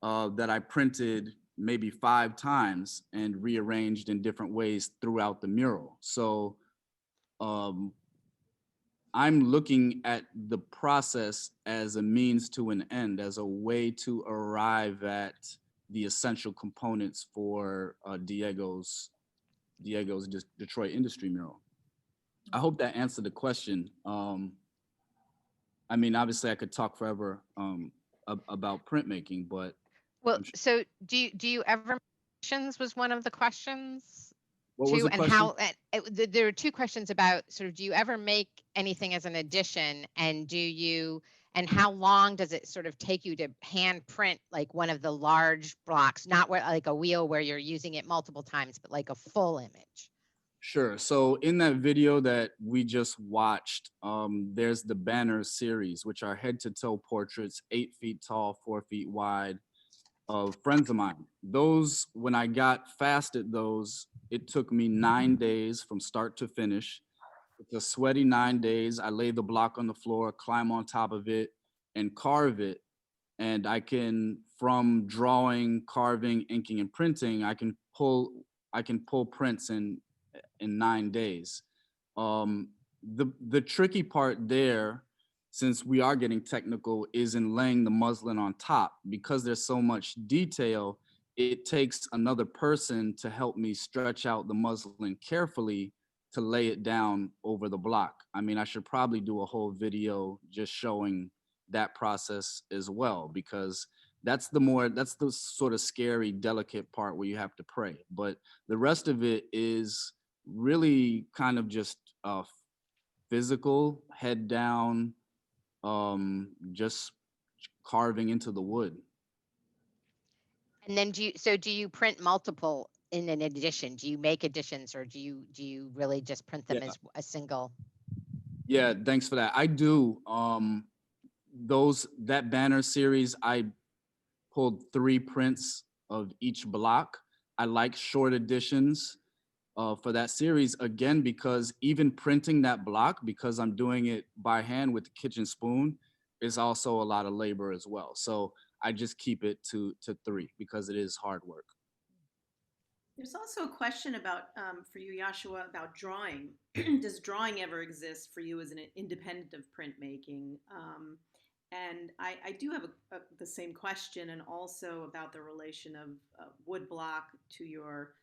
that I printed maybe 5 times and rearranged in different ways throughout the mural. So I'm looking at the process as a means to an end, as a way to arrive at the essential components for Diego's Detroit industry mural. I hope that answered the question. I mean, obviously I could talk forever about printmaking, but Well, I'm sure. so do you ever was one of the questions What was too, the and question? how there are 2 questions about sort of, do you ever make anything as an addition, and how long does it sort of take you to hand print like one of the large blocks, not like a wheel where you're using it multiple times, but like a full image? Sure. So in that video that we just watched, there's the banner series, which are head to toe portraits, 8 feet tall, 4 feet wide, of friends of mine. Those, when I got fast at those, it took me 9 days from start to finish. It's a sweaty 9 days. I lay the block on the floor, climb on top of it, and carve it. And I can, from drawing, carving, inking, and printing, I can pull prints in 9 days. the tricky part there, since we are getting technical, is in laying the muslin on top. Because there's so much detail, it takes another person to help me stretch out the muslin carefully to lay it down over the block. I mean, I should probably do a whole video just showing that process as well, because that's the sort of scary, delicate part where you have to pray. But the rest of it is really kind of just physical, head down, just carving into the wood. And then do you print multiple in an edition? Do you make editions, or do you really just print them Yeah. as a single? Yeah, thanks for that. I do. That banner series, I pulled 3 prints of each block. I like short editions for that series, again, because even printing that block, because I'm doing it by hand with the kitchen spoon, is also a lot of labor as well. So I just keep it to 3 because it is hard work. There's also a question about, for you, Yashua, about drawing. Does drawing ever exist for you as an independent of printmaking? And I do have the same question, and also about the relation of wood block to your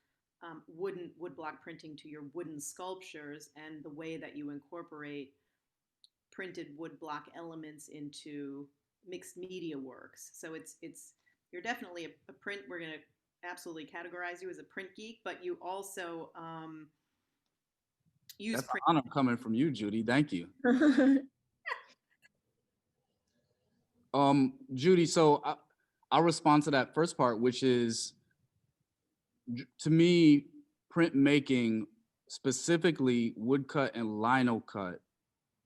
wood block printing to your wooden sculptures, and the way that you incorporate printed wood block elements into mixed media works. So you're definitely a print. We're going to absolutely categorize you as a print geek, but you also use That's print. an honor coming from you, Judy. Thank you. Judy, so I'll respond to that first part, which is, to me, printmaking, specifically woodcut and linocut,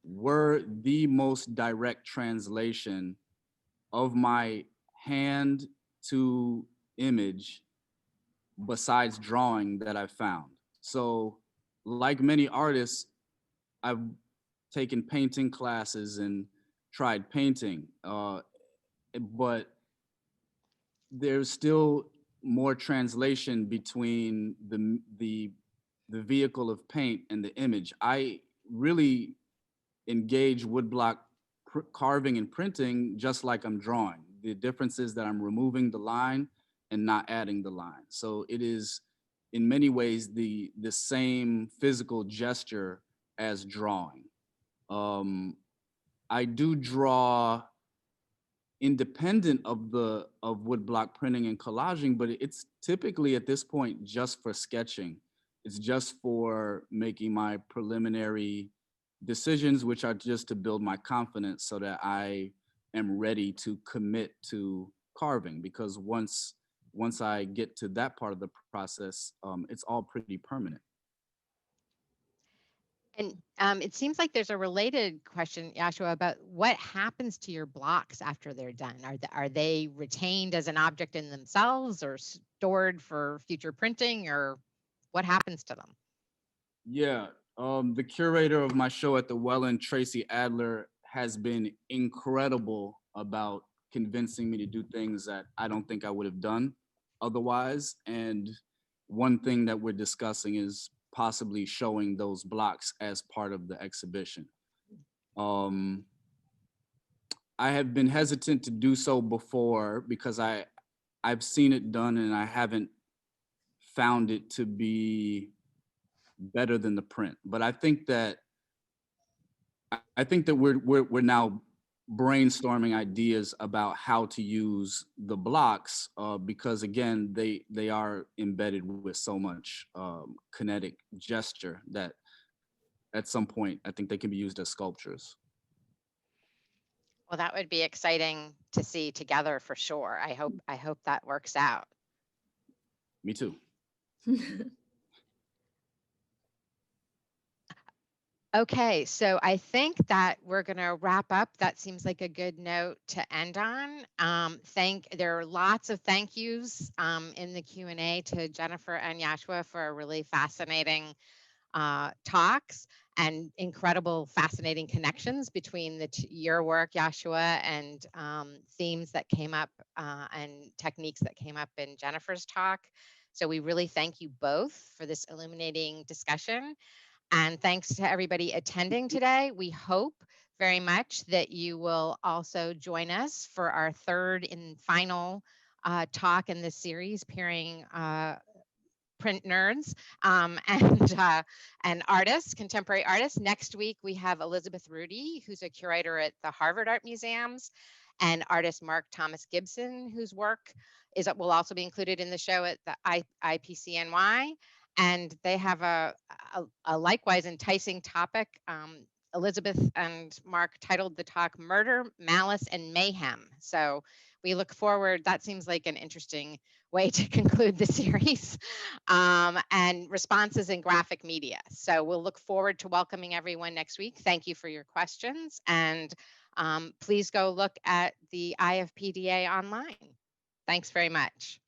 were the most direct translation of my hand to image besides drawing that I found. So, like many artists, I've taken painting classes and tried painting, but there's still more translation between the vehicle of paint and the image. I really engage woodblock carving and printing just like I'm drawing. The difference is that I'm removing the line and not adding the line. So it is in many ways the same physical gesture as drawing. I do draw independent of woodblock printing and collaging, but it's typically at this point just for sketching. It's just for making my preliminary decisions, which are just to build my confidence so that I am ready to commit to carving. Because once I get to that part of the process, it's all pretty permanent. And it seems like there's a related question, Yashua, about what happens to your blocks after they're done. Are they retained as an object in themselves, or stored for future printing, or what happens to them? Yeah, the curator of my show at the Welland, Tracy Adler, has been incredible about convincing me to do things that I don't think I would have done otherwise. And one thing that we're discussing is possibly showing those blocks as part of the exhibition. I have been hesitant to do so before because I've seen it done and I haven't found it to be better than the print. But I think that we're now brainstorming ideas about how to use the blocks because again they are embedded with so much kinetic gesture that at some point I think they can be used as sculptures. Well, that would be exciting to see together for sure. I hope that works out. Me too. Okay, so I think that we're going to wrap up. That seems like a good note to end on. There are lots of thank yous in the Q&A to Jennifer and Yashua for really fascinating talks and incredible, fascinating connections between your work, Yashua, and themes that came up and techniques that came up in Jennifer's talk. So we really thank you both for this illuminating discussion. And thanks to everybody attending today. We hope very much that you will also join us for our third and final talk in this series, pairing print nerds and artists, contemporary artists. Next week, we have Elizabeth Rudy, who's a curator at the Harvard Art Museums, and artist Mark Thomas Gibson, whose work will also be included in the show at the IPCNY. And they have a likewise enticing topic. Elizabeth and Mark titled the talk Murder, Malice, and Mayhem. So we look forward. That seems like an interesting way to conclude the series, and responses in graphic media. So we'll look forward to welcoming everyone next week. Thank you for your questions, and please go look at the IFPDA online. Thanks very much.